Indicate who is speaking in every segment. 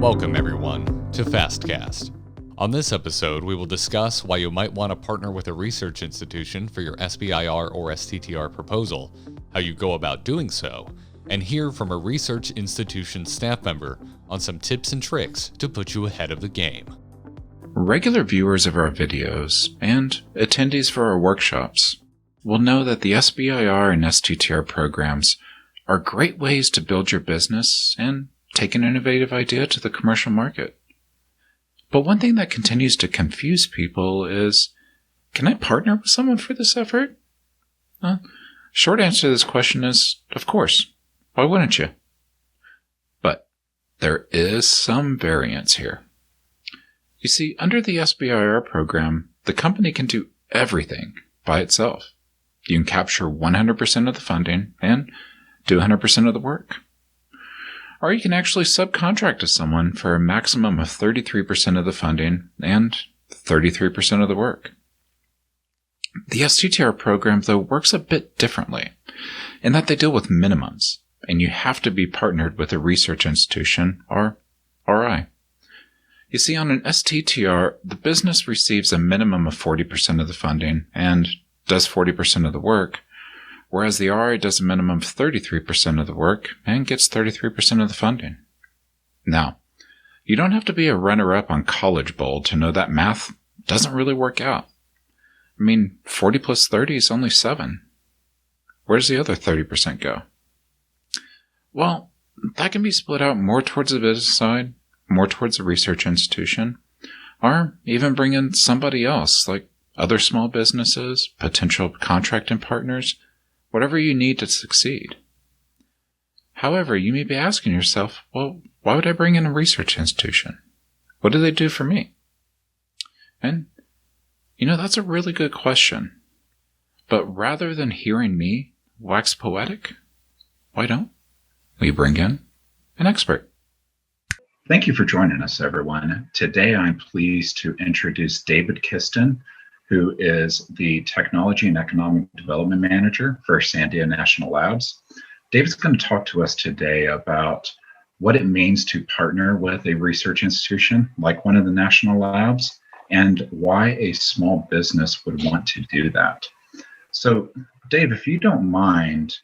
Speaker 1: Welcome, everyone, to FastCast. On this episode, we will discuss why you might want to partner with a research institution for your SBIR or STTR proposal, how you go about doing so, and hear from a research institution staff member on some tips and tricks to put you ahead of the game.
Speaker 2: Regular viewers of our videos and attendees for our workshops will know that the SBIR and STTR programs are great ways to build your business and take an innovative idea to the commercial market. But one thing that continues to confuse people is, can I partner with someone for this effort? Short answer to this question is, of course. Why wouldn't you? But there is some variance here. You see, under the SBIR program, the company can do everything by itself. You can capture 100% of the funding and do 100% of the work. Or you can actually subcontract to someone for a maximum of 33% of the funding and 33% of the work. The STTR program, though, works a bit differently in that they deal with minimums, and you have to be partnered with a research institution or RI. You see, on an STTR, the business receives a minimum of 40% of the funding and does 40% of the work, whereas the RI does a minimum of 33% of the work and gets 33% of the funding. Now, you don't have to be a runner-up on College Bowl to know that math doesn't really work out. 40 plus 30 is only 7. Where does the other 30% go? Well, that can be split out more towards the business side, more towards the research institution, or even bring in somebody else, like other small businesses, potential contracting partners, whatever you need to succeed. However, you may be asking yourself, well, why would I bring in a research institution? What do they do for me? And, that's a really good question. But rather than hearing me wax poetic, why don't we bring in an expert?
Speaker 3: Thank you for joining us, everyone. Today, I'm pleased to introduce David Kiston, who is the Technology and Economic Development Manager for Sandia National Labs. David's going to talk to us today about what it means to partner with a research institution like one of the national labs and why a small business would want to do that. So, Dave, if you don't mind,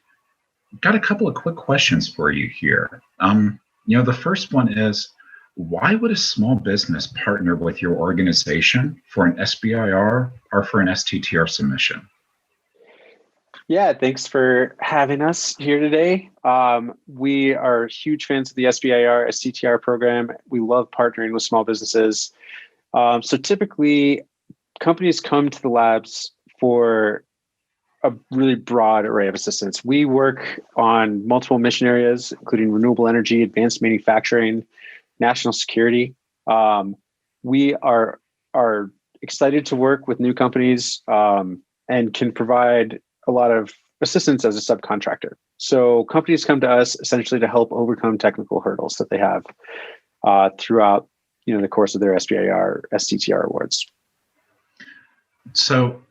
Speaker 3: I've got a couple of quick questions for you here. The first one is, why would a small business partner with your organization for an SBIR or for an STTR submission?
Speaker 4: Yeah, thanks for having us here today. We are huge fans of the SBIR, STTR program. We love partnering with small businesses. So typically, companies come to the labs for a really broad array of assistance. We work on multiple mission areas, including renewable energy, advanced manufacturing, national security. We are excited to work with new companies and can provide a lot of assistance as a subcontractor. So companies come to us essentially to help overcome technical hurdles that they have throughout the course of their SBIR, STTR awards.
Speaker 3: So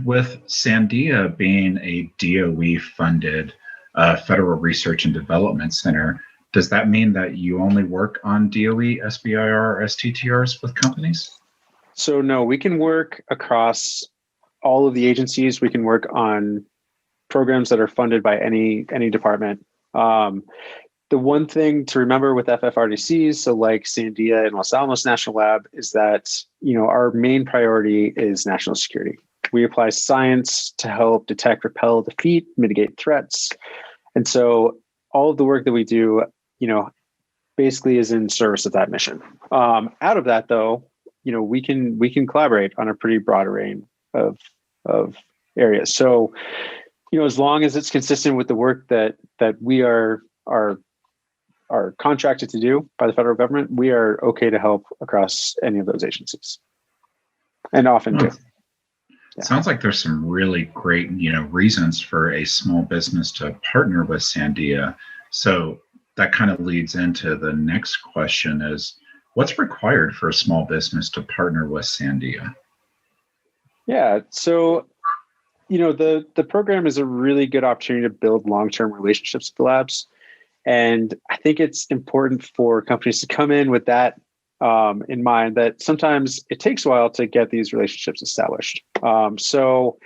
Speaker 3: with Sandia being a DOE-funded Federal Research and Development Center, does that mean that you only work on DOE, SBIR, or STTRs with companies?
Speaker 4: So no, we can work across all of the agencies. We can work on programs that are funded by any department. The one thing to remember with FFRDCs, so like Sandia and Los Alamos National Lab, is that our main priority is national security. We apply science to help detect, repel, defeat, mitigate threats, and so all of the work that we do, basically is in service of that mission. Out of that, though, we can collaborate on a pretty broad array of areas. So, as long as it's consistent with the work that we are contracted to do by the federal government, we are okay to help across any of those agencies, and often do. Yeah.
Speaker 3: Sounds like there's some really great, reasons for a small business to partner with Sandia. So that kind of leads into the next question is, what's required for a small business to partner with Sandia?
Speaker 4: Yeah, so, the program is a really good opportunity to build long-term relationships with the labs. And I think it's important for companies to come in with that in mind, that sometimes it takes a while to get these relationships established. So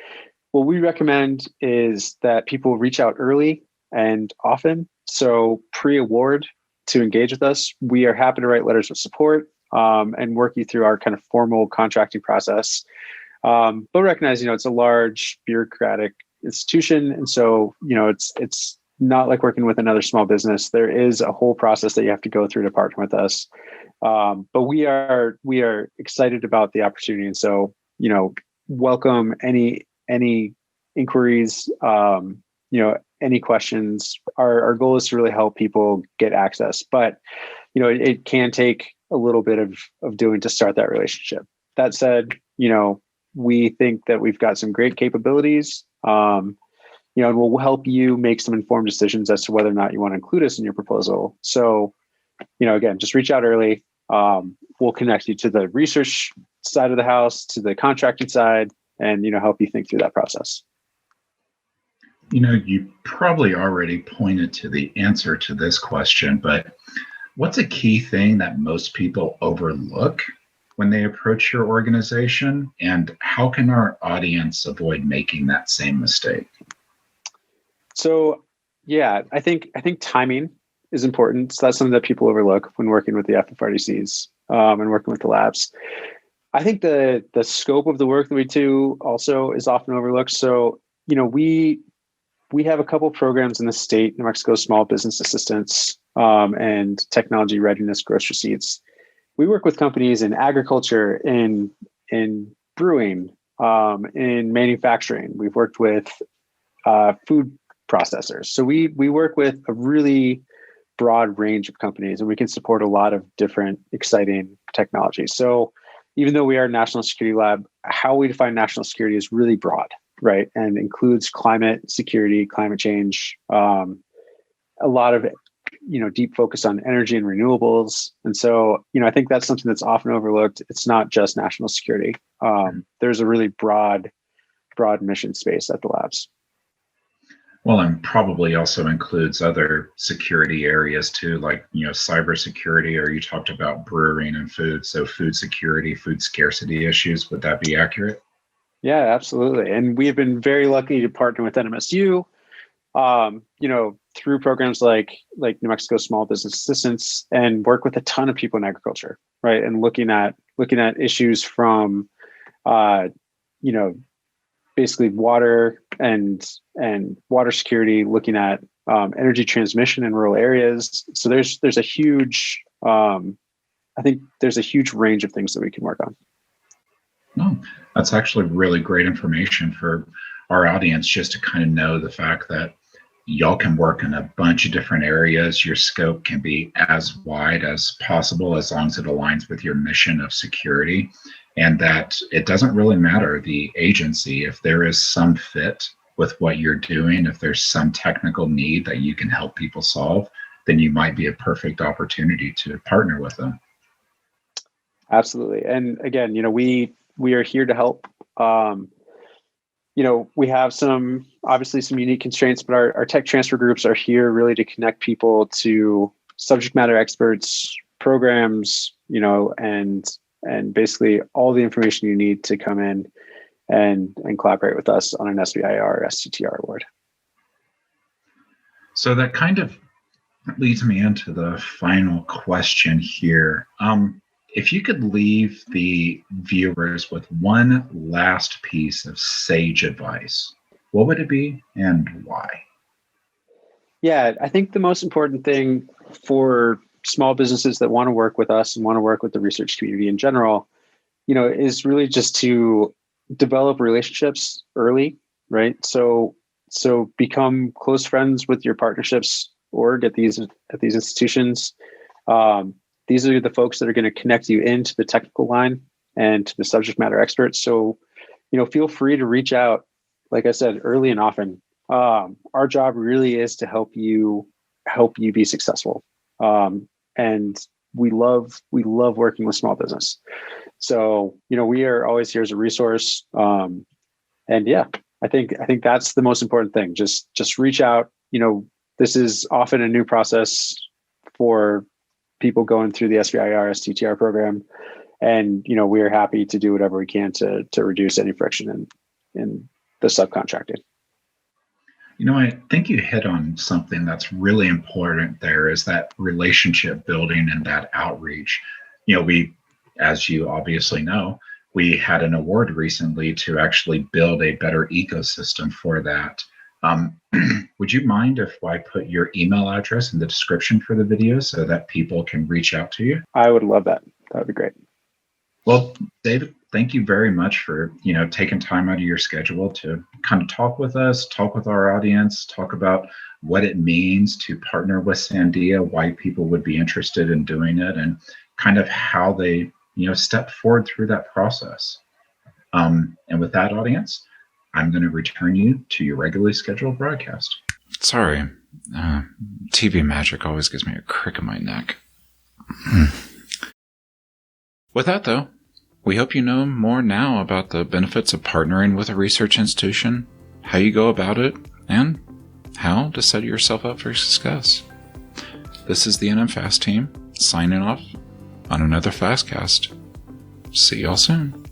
Speaker 4: what we recommend is that people reach out early and often. So pre-award to engage with us, we are happy to write letters of support and work you through our kind of formal contracting process. But recognize, it's a large bureaucratic institution. And so, it's not like working with another small business. There is a whole process that you have to go through to partner with us. But we are excited about the opportunity. And so, welcome any inquiries, any questions. Our goal is to really help people get access, but, it can take a little bit of doing to start that relationship. That said, we think that we've got some great capabilities, and we'll help you make some informed decisions as to whether or not you want to include us in your proposal. So, again, just reach out early. We'll connect you to the research side of the house, to the contracting side, and, help you think through that process.
Speaker 3: You probably already pointed to the answer to this question, but what's a key thing that most people overlook when they approach your organization, and how can our audience avoid making that same mistake?
Speaker 4: So, yeah, I think timing is important. So that's something that people overlook when working with the FFRDCs and working with the labs. I think the scope of the work that we do also is often overlooked. So, we have a couple programs in the state, New Mexico Small Business Assistance and Technology Readiness Gross Receipts. We work with companies in agriculture, in brewing, in manufacturing. We've worked with food processors. So we work with a really broad range of companies, and we can support a lot of different exciting technologies. So even though we are a national security lab, how we define national security is really broad, right? And includes climate security, climate change, a lot of deep focus on energy and renewables. And so, I think that's something that's often overlooked. It's not just national security. There's a really broad mission space at the labs.
Speaker 3: Well, and probably also includes other security areas too, like, cybersecurity, or you talked about brewing and food. So food security, food scarcity issues, would that be accurate?
Speaker 4: Yeah, absolutely. And we've been very lucky to partner with NMSU, through programs like New Mexico Small Business Assistance, and work with a ton of people in agriculture, right? And looking at issues from, basically water and water security, looking at energy transmission in rural areas. So there's a huge, I think there's a huge range of things that we can work on.
Speaker 3: No, that's actually really great information for our audience, just to kind of know the fact that y'all can work in a bunch of different areas. Your scope can be as wide as possible, as long as it aligns with your mission of security, and that it doesn't really matter the agency. If there is some fit with what you're doing, if there's some technical need that you can help people solve, then you might be a perfect opportunity to partner with them.
Speaker 4: Absolutely. And again, we are here to help. We have obviously some unique constraints, but our tech transfer groups are here really to connect people to subject matter experts, programs, and basically all the information you need to come in and collaborate with us on an SBIR or STTR award.
Speaker 3: So that kind of leads me into the final question here. If you could leave the viewers with one last piece of sage advice, what would it be and why?
Speaker 4: Yeah, I think the most important thing for small businesses that want to work with us and want to work with the research community in general, is really just to develop relationships early, right? So become close friends with your partnerships org at these institutions. These are the folks that are going to connect you into the technical line and to the subject matter experts. So, feel free to reach out, like I said, early and often. Our job really is to help you be successful. And we love working with small business. So, we are always here as a resource. And yeah, I think that's the most important thing. Just reach out, this is often a new process for people going through the SBIR STTR program. And, we are happy to do whatever we can to reduce any friction in the subcontracting.
Speaker 3: I think you hit on something that's really important there, is that relationship building and that outreach. We, as you obviously know, we had an award recently to actually build a better ecosystem for that. Would you mind if I put your email address in the description for the video so that people can reach out to you?
Speaker 4: I would love that. That would be great.
Speaker 3: Well, David, thank you very much for, taking time out of your schedule to kind of talk with us, talk with our audience, talk about what it means to partner with Sandia, why people would be interested in doing it, and kind of how they, step forward through that process. And with that, audience, I'm going to return you to your regularly scheduled broadcast.
Speaker 2: Sorry. TV magic always gives me a crick in my neck. With that, though, we hope you know more now about the benefits of partnering with a research institution, how you go about it, and how to set yourself up for success. This is the NM Fast team signing off on another Fastcast. See y'all soon.